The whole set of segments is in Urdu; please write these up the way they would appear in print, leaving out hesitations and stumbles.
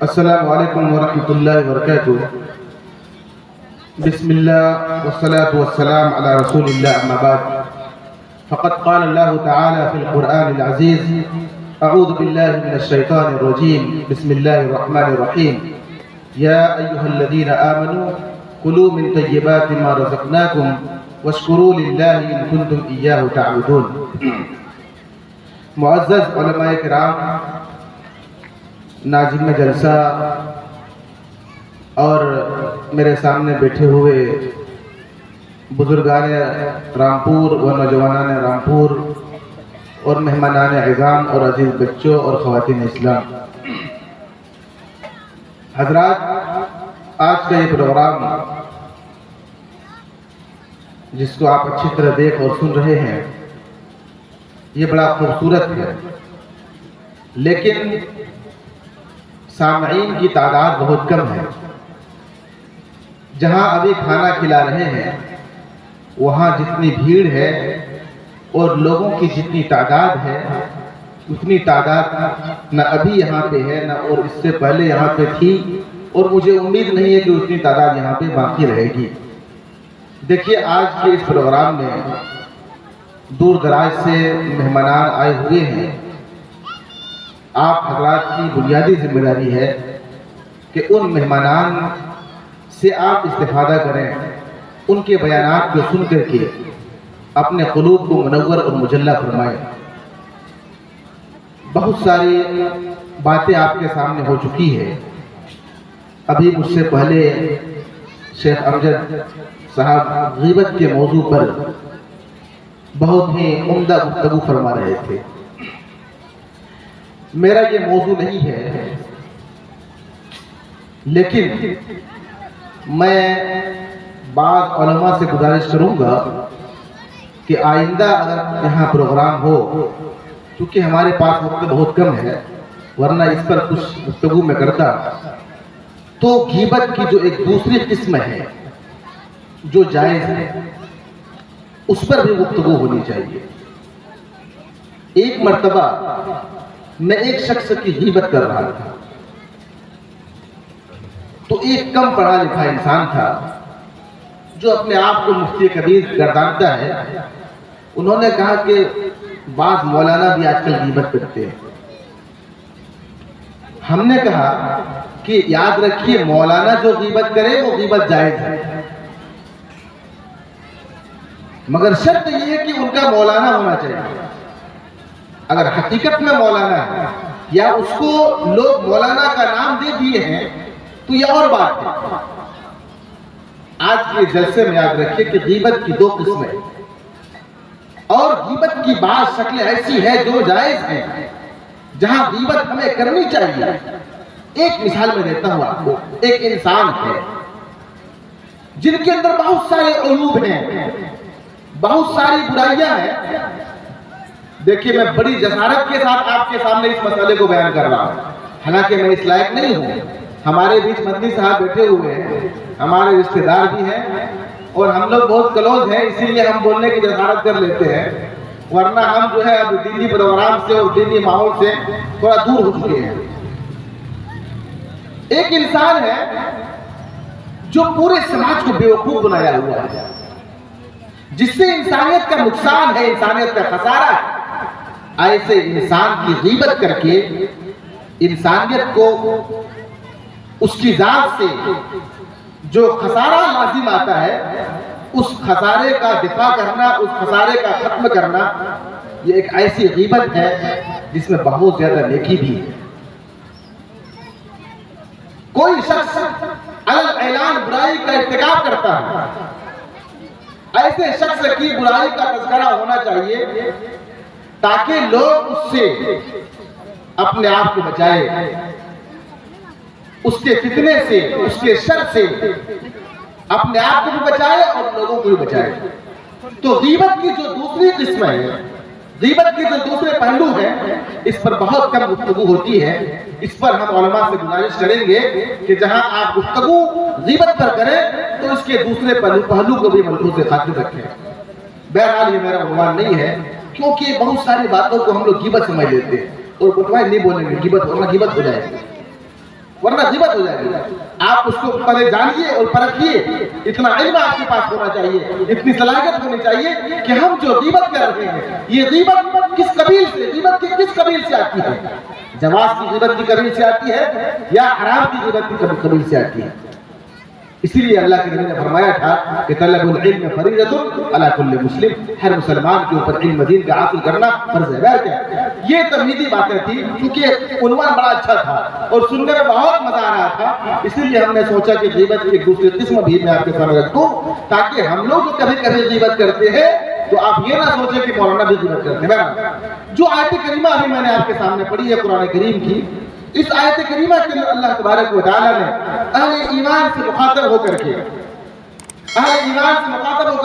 السلام علیکم ورحمۃ اللہ وبرکاتہ۔ بسم اللہ والصلاة والسلام علی رسول اللہ اما بعد فقد قال اللہ تعالی فی القرآن العزیز اعوذ باللہ من الشیطان الرجیم بسم اللہ الرحمن الرحیم یا ایہا الذین آمنوا کلوا من طیبات ما رزقناکم واشکروا للہ ان کنتم ایاہ تعبدون۔ معزز علماء کرام، ناظم جلسہ اور میرے سامنے بیٹھے ہوئے بزرگان رامپور و نوجوانان رامپور اور مہمانان عظام اور عزیز بچوں اور خواتین اسلام، حضرات، آج کا یہ پروگرام جس کو آپ اچھی طرح دیکھ اور سن رہے ہیں یہ بڑا خوبصورت ہے، لیکن سامعین کی تعداد بہت کم ہے۔ جہاں ابھی کھانا کھلا رہے ہیں وہاں جتنی بھیڑ ہے اور لوگوں کی جتنی تعداد ہے اتنی تعداد نہ ابھی یہاں پہ ہے نہ اور اس سے پہلے یہاں پہ تھی، اور مجھے امید نہیں ہے کہ اتنی تعداد یہاں پہ باقی رہے گی۔ دیکھیے، آج کے اس پروگرام میں دور دراز سے مہمانان آئے ہوئے ہیں۔ آپ حضرات کی بنیادی ذمہ داری ہے کہ ان مہمانان سے آپ استفادہ کریں، ان کے بیانات کو سن کر کے اپنے قلوب کو منور اور مجلہ فرمائیں۔ بہت ساری باتیں آپ کے سامنے ہو چکی ہے۔ ابھی مجھ سے پہلے شیخ امجد صاحب غیبت کے موضوع پر بہت ہی عمدہ گفتگو فرما رہے تھے۔ میرا یہ موضوع نہیں ہے، لیکن میں بعض علماء سے گزارش کروں گا کہ آئندہ اگر یہاں پروگرام ہو، کیونکہ ہمارے پاس وقت بہت کم ہے ورنہ اس پر کچھ گفتگو میں کرتا، تو غیبت کی جو ایک دوسری قسم ہے جو جائز ہے اس پر بھی گفتگو ہونی چاہیے۔ ایک مرتبہ میں ایک شخص کی غیبت کر رہا تھا، تو ایک کم پڑھا لکھا انسان تھا جو اپنے آپ کو مفتی کبیر گردانتا ہے۔ انہوں نے کہا کہ بعض مولانا بھی آج کل غیبت کرتے ہیں۔ ہم نے کہا کہ یاد رکھیے، مولانا جو غیبت کرے وہ غیبت جائز ہے، مگر شرط یہ ہے کہ ان کا مولانا ہونا چاہیے۔ اگر حقیقت میں مولانا ہے یا اس کو لوگ مولانا کا نام دے دیے ہیں تو یہ اور بات ہے۔ آج کے جلسے میں یاد رکھیے کہ غیبت کی دو قسمیں، اور غیبت کی بعض شکلیں ایسی ہیں جو جائز ہیں، جہاں غیبت ہمیں کرنی چاہیے۔ ایک مثال میں دیتا ہوں آپ کو۔ ایک انسان ہے جن کے اندر بہت سارے عیوب ہیں، بہت ساری برائیاں ہیں۔ دیکھیے، میں بڑی جسارت کے ساتھ آپ کے سامنے اس مسئلے کو بیان کر رہا ہوں، حالانکہ میں اس لائق نہیں ہوں۔ ہمارے بیچ مدنی صاحب بیٹھے ہوئے ہیں، ہمارے رشتہ دار بھی ہیں، اور ہم لوگ بہت کلوز ہیں، اسی لیے ہم بولنے کی جسارت کر لیتے ہیں، ورنہ ہم جو ہے اب دینی پروگرام سے اور دینی ماحول سے تھوڑا دور ہو چکے ہیں۔ ایک انسان ہے جو پورے سماج کو بیوقوف بنایا ہوا ہے، جس سے انسانیت کا نقصان ہے، انسانیت کا خسارہ ہے۔ ایسے انسان کی غیبت کر کے انسانیت کو اس کی ذات سے جو خسارہ لازم آتا ہے اس خسارے کا دفاع کرنا، اس خسارے کا ختم کرنا، یہ ایک ایسی غیبت ہے جس میں بہت زیادہ نیکی بھی ہے۔ کوئی شخص علن اعلان برائی کا ارتکاب کرتا ہے، ایسے شخص کی برائی کا تذکرہ ہونا چاہیے تاکہ لوگ اس سے اپنے آپ کو بچائے، اس کے فتنے سے، اس کے شر سے اپنے آپ کو بھی بچائے اور لوگوں کو بھی بچائے۔ تو غیبت کی جو دوسری قسم ہے، غیبت کے جو دوسرے پہلو ہیں، اس پر بہت کم گفتگو ہوتی ہے۔ اس پر ہم علماء سے گزارش کریں گے کہ جہاں آپ گفتگو غیبت پر کریں تو اس کے دوسرے پہلو کو بھی ملحوظ خاطر رکھیں۔ بہرحال یہ میرا عنوان نہیں ہے، کیونکہ بہت ساری باتوں کو ہم لوگ غیبت سمجھ لیتے ہیں اور بٹوائے نہیں بولیں گے، غیبت ہو جائے گی۔ ورنہ غیبت ہو جائے گی. آپ اس کو پہلے جانیے اور پرکھیے. اتنا علم آپ کے پاس ہونا چاہیے, اتنی صلاحیت ہونی چاہیے کہ ہم جو غیبت کر رہے ہیں یہ غیبت کس قبیل سے, غیبت کی کس قبیل سے آتی ہے؟ جواز کی غیبت کی قبیل سے آتی ہے یا حرام کی غیبت کی قبیل سے آتی ہے؟ اسی لیے اللہ کے نبی نے فرمایا تھا کہ طلب العلم فریضۃ علی کل مسلم, ہر مسلمان کے اوپر علم دین کا حاصل کرنا فرض ہے. یہ تمہیدی باتیں تھی کیونکہ عنوان بڑا اچھا تھا اور سننے میں بہت مزہ آ رہا تھا, اسی لیے ہم نے سوچا کہ غیبت کی ایک دوسری قسم بھی میں آپ کے سامنے رکھ دوں تاکہ ہم لوگ جو کبھی کبھی غیبت کرتے ہیں تو آپ یہ نہ سوچیں کہ مولانا بھی غیبت کرتے ہیں. جو آیت کریمہ ابھی میں نے آپ کے سامنے پڑھی ہے قرآن کریم کی, اس آیت کریمہ کے اندر اللہ تبارک و تعالیٰ نے اہل ایمان سے مخاطب ہو کر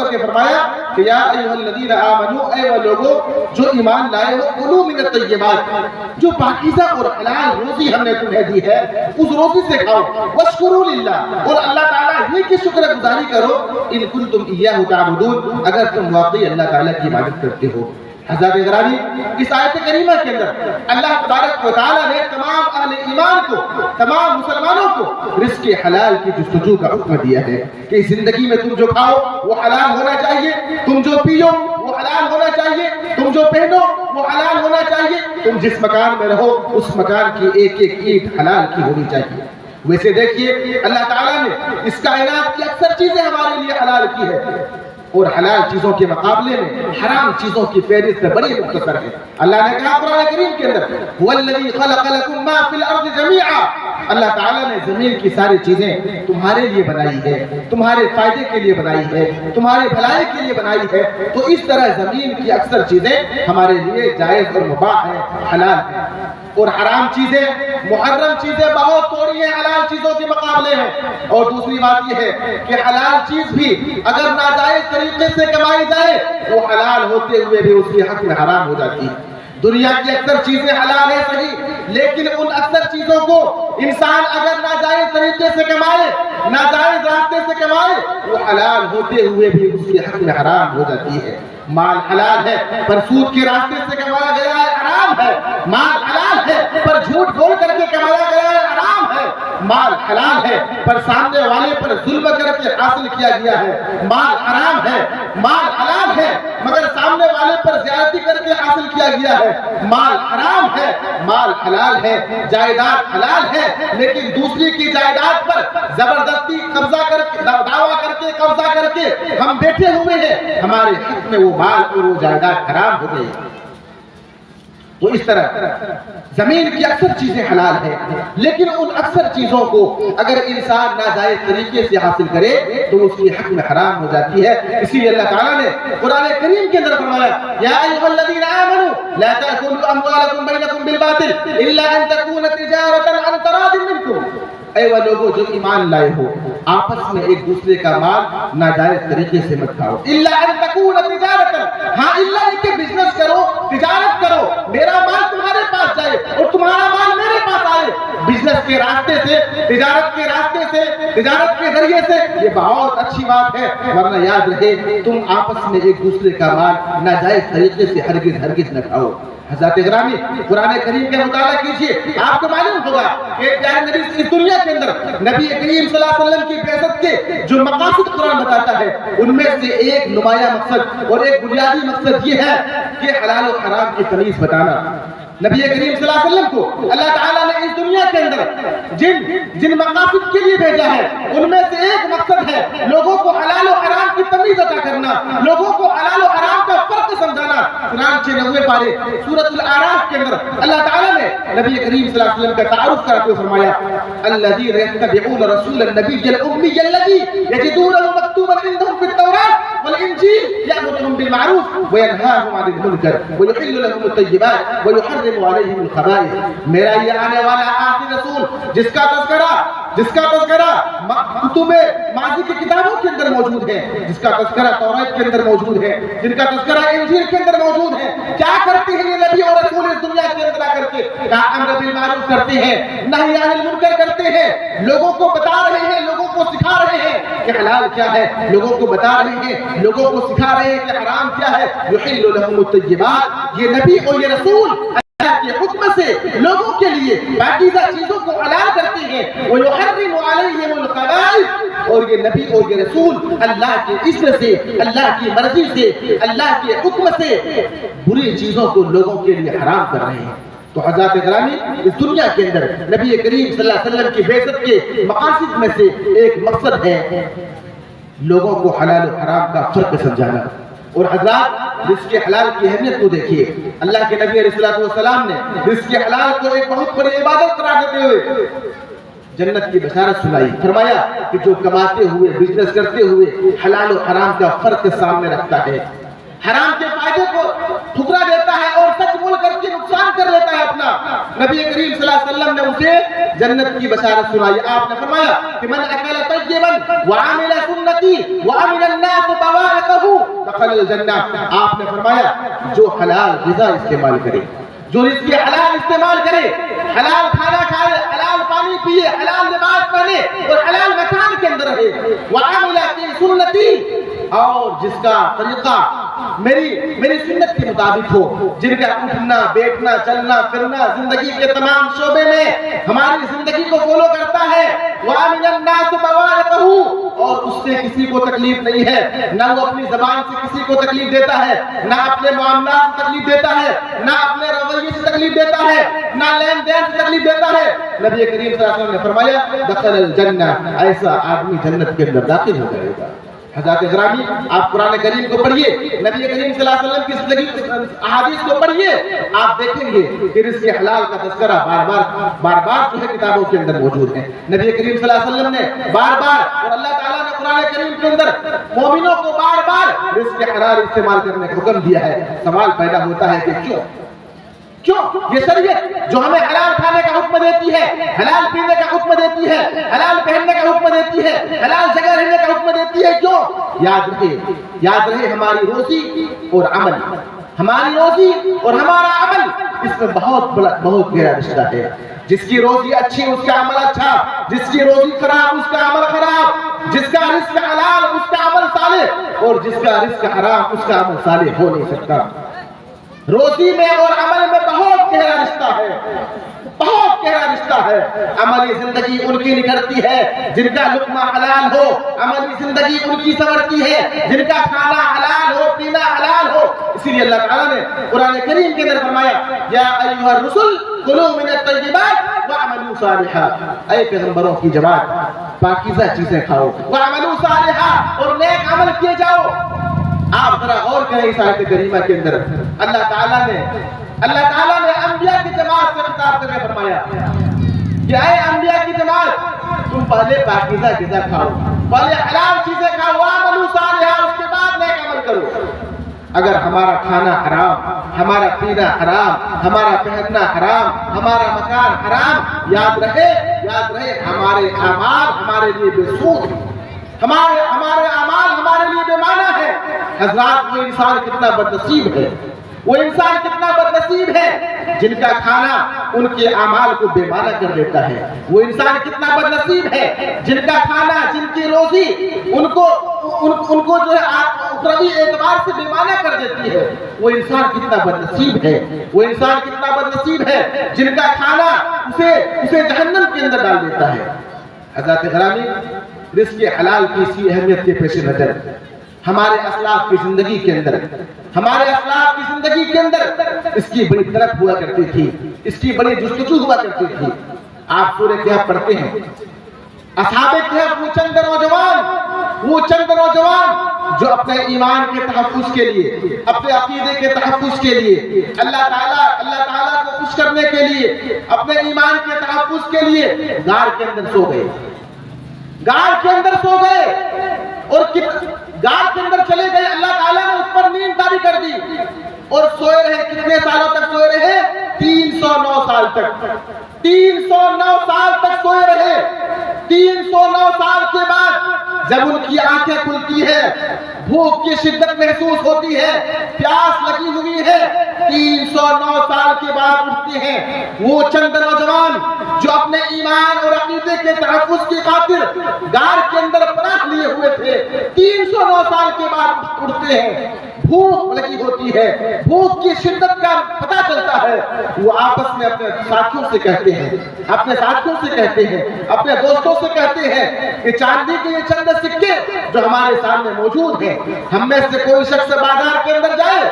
کے فرمایا کہ یا ایھا الذین آمنوا, اے وہ لوگوں جو ایمان لائے ہو, کلوا من الطیبات, جو پاکیزہ اور حلال روزی ہم نے تمہیں دی ہے اس روزی سے کھاؤ, واشکروا للہ, اور اللہ تعالیٰ ہی کی شکر گزاری کرو, ان کنتم ایاہ تعبدون, اگر تم واقعی اللہ تعالیٰ کی عبادت کرتے ہو. حضرات گرامی, اس آیت کریمہ کے اندر اللہ تبارک و تعالیٰ نے تمام اہل ایمان کو, تمام مسلمانوں کو رزق حلال کی جستجو کا حکم دیا ہے کہ زندگی میں تم جو کھاؤ وہ حلال ہونا چاہیے, تم جو پیو وہ حلال ہونا چاہیے, تم جو پہنو وہ حلال ہونا چاہیے, تم جس مکان میں رہو اس مکان کی ایک ایک اینٹ حلال کی ہونی چاہیے. ویسے دیکھیے اللہ تعالیٰ نے اس کائنات کی اکثر چیزیں ہمارے لیے حلال کی ہے اور حلال چیزوں کے مقابلے میں حرام چیزوں کی فہرست بڑی مختصر ہے. اللہ نے کہا قرآن کریم کے اندر هو الذی خلق لکم ما فی الارض جمیعا, اللہ تعالیٰ نے زمین کی ساری چیزیں تمہارے لیے بنائی ہے, تمہارے فائدے کے لیے بنائی ہے, تمہارے بھلائی کے لیے بنائی ہے. تو اس طرح زمین کی اکثر چیزیں ہمارے لیے جائز اور مباح ہے, حلال ہے, اور حرام چیزیں, محرم چیزیں بہت تھوڑی ہیں حلال چیزوں کے مقابلے میں. اور دوسری بات یہ ہے کہ حلال چیز بھی اگر ناجائز طریقے سے کمائی جائے وہ حلال ہوتے ہوئے بھی اس کے حق میں حرام ہو جاتی ہے. دنیا کی اکثر چیزیں حلال ہیں صحیح, لیکن ان اکثر چیزوں کو انسان اگر ناجائز طریقے سے کمائے, ناجائز راستے سے کمائے, وہ حلال ہوتے ہوئے بھی اس کے حق میں حرام ہو جاتی ہے. مال حلال ہے پر سود کے راستے سے کمایا گیا ہے حرام ہے, مال حلال ہے پر جھوٹ بول کر کے کمایا گیا ہے حرام ہے, مال حلال ہے پر سامنے والے پر ظلم کر کے حاصل کیا گیا ہے مال حرام ہے, مال حلال ہے مگر سامنے والے پر زیادتی کر کے حاصل کیا گیا ہے مال حرام ہے. مال حلال ہے, جائیداد حلال ہے, لیکن دوسری کی جائیداد پر زبردستی قبضہ کر کے, دعویٰ کر کے, قبضہ کر کے ہم بیٹھے ہوئے ہیں, ہمارے حق میں وہ مال اور وہ جائیداد حرام ہو گئی. تو اس طرح زمین کی اکثر چیزیں حلال ہیں, لیکن ان اکثر چیزوں کو اگر انسان ناجائز طریقے سے حاصل کرے تو اس کے حق میں حرام ہو جاتی ہے. اسی لیے اللہ تعالیٰ نے قرآن کریم کے اندر فرمایا یا ایھا الذین آمنوا لا تأکلوا اموالکم بینکم بالباطل الا ان تکون تجارۃ عن تراض منکم, اے وہ لوگوں جو ایمان لائے ہو آپس میں ایک دوسرے کا مال ناجائز طریقے سے مت کھاؤ. الا ان تکون تجارۃ, ہاں الا کہ بزنس کرو, تجارت کرو, میرا مال تمہارے پاس جائے اور تمہارا مال میرے پاس آئے, بزنس کے راستے سے, تجارت کے راستے سے, تجارت کے ذریعے سے, یہ بہت اچھی بات ہے. ورنہ یاد رہے تم آپس میں ایک دوسرے کا مال ناجائز طریقے سے ہرگز نہ کھاؤ. حضرات گرامی, قرآن کریم کا مطالعہ کیجئے, آپ کو معلوم ہوگا کہ پیارے نبی اس دنیا کے اندر نبی کریم صلی اللہ علیہ وسلم کی بعثت کے جو مقاصد قرآن بتاتا ہے ان میں سے ایک نمایاں مقصد اور ایک بنیادی مقصد یہ ہے کہ حلال و حرام کی تمیز بتانا. نبی کریم صلی اللہ علیہ وسلم کو اللہ تعالیٰ نے اس دنیا کے اندر جن مقاصد کے لیے بھیجا ہے ان میں سے ایک مقصد ہے لوگوں کو حلال و حرام کی تمیز عطا کرنا, لوگوں کو حلال و حرام کا فرق سمجھانا. چنانچہ 90 پارے سورۃ الاعراف کے اندر اللہ تعالیٰ نے نبی کریم صلی اللہ علیہ وسلم کا تعارف کراتے ہوئے فرمایا الذین یتبعون رسول النبی الامی الذی یجدونہ مکتوبا عندهم فی التوراۃ والانجیل یأمرهم بالمعروف وینہاهم عن المنکر ویحل لهم الطیبات ویحرم علیہم الخبائث. میرا یہ آنے والا آخری رسول جس کا تذکرہ کتب ماضی کی کتابوں کے اندر موجود ہے, جس کا تذکرہ توراۃ کے اندر موجود ہے, جن کا تذکرہ انجیل کے اندر موجود ہے, کیا کرتے ہیں یہ نبی اور رسول اس دنیا کے اندر آ کر کے امر بالمعروف کرتے ہیں, نہی عن المنکر کرتے ہیں, لوگوں کو بتا رہے ہیں, لوگوں کو سکھا رہے ہیں کہ حلال کیا ہے, لوگوں کو بتا رہے ہیں, لوگوں کو سکھا رہے ہیں کہ حرام کیا ہے. یحل لهم الطیبات, یہ نبی اور یہ رسول کے حکم سے لوگوں کے لیے پاکیزہ چیزوں کو حلال کرتے ہیں ہیں وَيُحَرِّمُ عَلَيْهِمُ الْخَبَائِثَ، اور یہ نبی اور یہ رسول اللہ کے اذن سے، اللہ کی مرضی سے، اللہ کے حکم سے بری چیزوں کو لوگوں کے لیے حرام کر رہے ہیں۔ تو حضرات گرامی، اس دنیا کے اندر نبی کریم صلی اللہ علیہ وسلم کی بعثت کے مقاصد میں سے ایک مقصد ہے لوگوں کو حلال و حرام کا فرق سمجھانا۔ اور حضرات، رزق حلال کی اہمیت کو دیکھیے، اللہ کے نبی علیہ السلام نے رزق حلال کو ایک بہت بڑی عبادت قرار دیتے ہوئے جنت کی بشارت سنائی۔ فرمایا کہ جو کماتے ہوئے، بزنس کرتے ہوئے حلال و حرام کا فرق سامنے رکھتا ہے، حرام کے فائدے کو ٹھکرا دیتا ہے اور سچ بول کر کے نقصان کر لیتا ہے اپنا، نبی کریم صلی اللہ علیہ وسلم نے اسے جنت کی بشارت سنائی۔ آپ نے فرمایا کہ من اکل طیبا وعمل سنتی وعمل الناس طوائقہ دخل الجنہ۔ آپ نے فرمایا جو حلال غذا استعمال کرے، جو رزق حلال استعمال کرے، حلال کھانا کھائے، حلال پانی پیے، حلال لباس پہنے اور حلال مکان کے اندر رہے، وعمل فی سنتی، اور جس کا طریقہ میری سنت کے مطابق ہو، جن کا اٹھنا بیٹھنا چلنا پھرنا زندگی کے تمام شعبے میں ہماری زندگی کو فالو کرتا ہے، وَمِنَ النَّاسِ بَوَائِقَهُ، اور اس سے کسی کو تکلیف نہیں ہے، نہ وہ اپنی زبان سے کسی کو تکلیف دیتا ہے، نہ اپنے معاملات سے تکلیف دیتا ہے، نہ اپنے رویے سے تکلیف دیتا ہے، نہ لین دین سے تکلیف دیتا ہے۔ نبی کریم صلی اللہ علیہ وسلم نے فرمایا دخل الجنہ، ایسا آدمی جنت کے اندر داخل ہو جائے گا۔ حضرات گرامی، آپ قرآن کریم کو پڑھیے، نبی کریم صلی اللہ علیہ وسلم کی زندگی احادیث کو پڑھیے، آپ دیکھیں گے کہ رزق حلال کا تذکرہ بار بار جو ہے کتابوں کے اندر موجود ہے۔ نبی کریم صلی اللہ علیہ وسلم نے بار بار، اور اللہ تعالیٰ نے قرآن کریم کے اندر مومنوں کو بار بار رزق حلال استعمال کرنے کا حکم دیا ہے۔ سوال پیدا ہوتا ہے کہ کیوں یہ شریعت جو ہمیں حلال کھانے کا حکم دیتی ہے، حلال پینے کا حکم دیتی ہے، حلال پہننے کا حکم دیتی ہے، حلال جگہ رہنے کا حکم دیتی ہے، کیوں؟ یاد رہے ہماری روزی اور عمل، ہماری روزی اور ہمارا عمل، اس میں بہت گہرا رشتہ ہے۔ جس کی روزی اچھی اس کا عمل اچھا، جس کی روزی خراب اس کا عمل خراب، جس کا رزق حلال اس کا عمل صالح، اور جس کا رزق حرام اس کا عمل صالح ہو نہیں سکتا۔ روزی میں اور عمل میں بہت گہرا رشتہ ہے، بہت گہرا رشتہ ہے۔ عملی زندگی ان کی نکھرتی ہے جن کا لقمہ حلال ہو، عملی زندگی ان کی سنورتی ہے جن کا کھانا حلال ہو، پینا حلال ہو۔ اسی لیے اللہ تعالیٰ نے قرآن کریم کے اندر فرمایا یا ایھا الرسل کلوا من الطیبات واعملوا صالحا، اے پیغمبروں کی جماعت پاکیزہ چیزیں کھاؤ، واعملوا صالحا، اور نیک عمل کیے جاؤ۔ آپ ذرا غور کریں اس آیت کریمہ کے اندر، اللہ تعالیٰ نے انبیاء کی جماعت سے خطاب کر کے فرمایا کہ اے انبیاء کی جماعت، تم پہلے پاکیزہ غذا کھاؤ، پہلے حلال چیزیں کھاؤ، وَاعْمَلُوا صَالِحًا، اس کے بعد نیک عمل کرو۔ اگر ہمارا کھانا حرام، ہمارا پینا حرام، ہمارا پہننا حرام، ہمارا مکان حرام، یاد رہے ہمارے اعمال ہمارے لیے بے سود ہیں، ہمارے اعمال ہمارے لیے بے معنی ہے۔ حضرات، وہ انسان کتنا بدنصیب ہے، وہ انسان کتنا بدنصیب ہے جن کا کھانا ان کے اعمال کو بے معنی کر دیتا ہے۔ وہ انسان کتنا بدنصیب ہے جن کا کھانا، جن کی روزی ان کو جو ہے اخروی اعتبار سے بے معنی کر دیتی ہے۔ وہ انسان کتنا بدنصیب ہے، وہ انسان کتنا بدنصیب ہے جن کا کھانا اسے جہنم کے اندر ڈال دیتا ہے۔ حضرات گرامی، رزق حلال کی اسی اہمیت کے پیش نظر ہمارے اسلاف کی زندگی کے اندر اس کی بڑی طلب ہوا کرتی تھی، اس کی بڑی جستجو ہوا کرتی تھی۔ آپ سورہ کہف پڑھتے ہیں، اصحاب کہف وہ چند نوجوان جو اپنے ایمان کے تحفظ کے لیے، اپنے عقیدے کے تحفظ کے لیے، اللہ تعالیٰ کو خوش کرنے کے لیے، اپنے ایمان کے تحفظ کے لیے غار کے اندر سو گئے، اور غار کے اندر چلے گئے۔ اللہ تعالیٰ نے اس پر نیند طاری کر دی اور سوئے رہے۔ کتنے سالوں تک سوئے رہے؟ 309 سال تک 309 سال تک سوئے رہے۔ 309 سال کے بعد جب ان کی آنکھیں کھلتی ہے، بھوک کی شدت محسوس ہوتی ہے، پیاس لگی ہوئی ہے، 309 سال کے بعد اٹھتے ہیں وہ چند نوجوان جو اپنے ایمان اور عقیدے کے تحفظ کی خاطر غار کے اندر پناہ لیے ہوئے تھے۔ 309 سال کے بعد اٹھتے ہیں، بھوک لگی ہوتی ہے، بھوک کی شدت کا پتہ چلتا ہے، وہ آپس میں اپنے ساتھیوں سے کہتے ہیں، اپنے ساتھیوں سے کہتے ہیں، اپنے دوستوں سے کہتے ہیں کہ چاندی کے یہ چند سکے جو ہمارے سامنے موجود ہیں، ہم میں سے کوئی شخص بازار کے اندر جائے،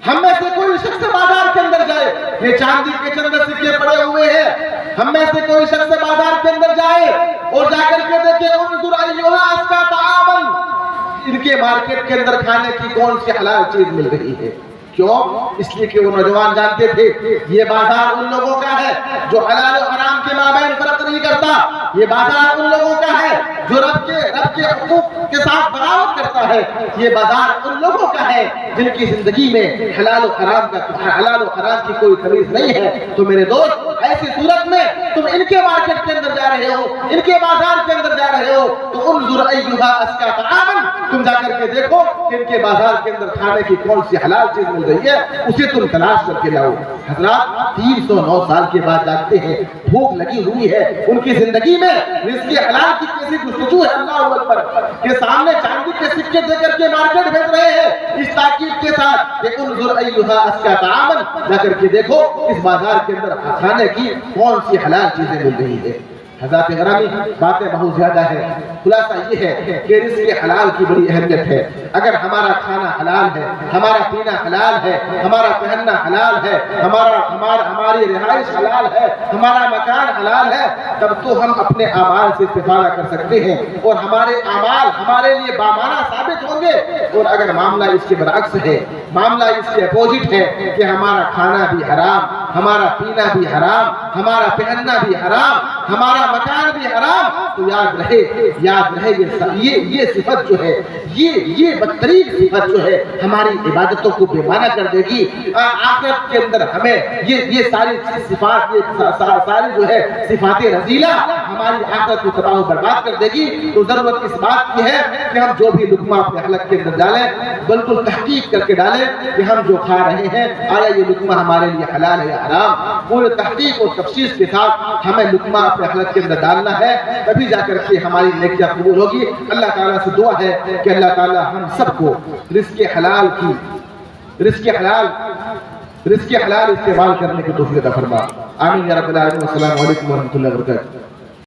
ہم میں سے کوئی شخص بازار کے اندر جائے، یہ چاندی کے چند سکے پڑے ہوئے ہیں، ہم میں سے کوئی شخص بازار کے اندر جائے اور جا کر کے دیکھے انظر ایھا ازکی طعاما، ان کے مارکیٹ کے اندر کھانے کی کون سی حلال چیز مل رہی ہے۔ کیوں؟ اس لیے کہ وہ نوجوان جانتے تھے یہ بازار ان لوگوں کا ہے جو حلال و حرام کے مابین فرق نہیں کرتا، یہ بازار ان لوگوں کا ہے جو رب کے حقوق کے ساتھ بغاوت کرتا ہے، یہ بازار ان لوگوں کا ہے جن کی زندگی میں حلال و حرام کی کوئی تمیز نہیں ہے۔ تو میرے دوست، ایسی صورت میں تم ان کے مارکیٹ کے اندر جا رہے ہو، ان کے بازار کے اندر جا رہے ہو، تو انظر ایھا ازکی طعاما، تم جا کر کے دیکھو کہ ان کے بازار کے اندر کھانے کی کون سی حلال چیز مل رہی ہے، اسے تم تلاش کر کے لاؤ۔ حضرات 309 سال کے بعد جانتے ہیں بھوک لگی ہوئی ہے، ان کی زندگی میں رزق حلال کی کیسی جستجو ہے، اللہ اکبر، کہ سامنے چاندی کے سکے دے کر کے مارکیٹ بھیج رہے ہیں اس تاکید کے ساتھ کہ انظر ایھا ازکی طعاما، جا کر کے دیکھو اس بازار کے اندر کھانے کی کون سی حلال چیزیں مل رہی ہے۔ حضرات گرامی، باتیں بہت زیادہ ہیں، خلاصہ یہ ہے کہ رزق حلال کی بڑی اہمیت ہے۔ اگر ہمارا کھانا حلال ہے، ہمارا پینا حلال ہے، ہمارا پہننا حلال ہے، ہماری رہائش حلال ہے، ہمارا مکان حلال ہے، تب تو ہم اپنے اعمال سے استفادہ کر سکتے ہیں اور ہمارے اعمال ہمارے لیے بامانہ ثابت ہوں گے۔ اور اگر معاملہ اس کے برعکس ہے، معاملہ اس کے اپوزٹ ہے کہ ہمارا کھانا بھی حرام، ہمارا پینا بھی حرام، ہمارا پہننا بھی حرام، ہمارا مکان بھی حرام، تو یاد رہے یہ صفت جو ہے، یہ بدترین صفت جو ہے ہماری عبادتوں کو بے معنی کر دے گی۔ آخرت کے اندر ہمیں یہ ساری صفات، یہ ساری جو ہے صفات رذیلہ ہماری آخرت کو تباہ و برباد کر دے گی۔ تو ضرورت اس بات کی ہے کہ ہم جو بھی لقمہ اپنے حلق کے اندر ڈالیں، بالکل تحقیق کر کے ڈالیں کہ ہم جو کھا رہے ہیں آیا یہ لقمہ ہمارے لیے حلال ہے یا حرام۔ پورے تحقیق اور تفصیل کے ساتھ ہمیں لقمہ اپنے حلق کے اندر ڈالنا ہے، تبھی جا کر کے ہماری نیکیاں قبول ہوگی۔ اللہ تعالیٰ سے دعا ہے کہ اللہ تعالیٰ ہم سب کو رزق حلال استعمال کرنے کی توفیق عطا فرما۔ آمین یا رب العالمین۔ السلام علیکم ورحمۃ اللہ وبرکاتہ۔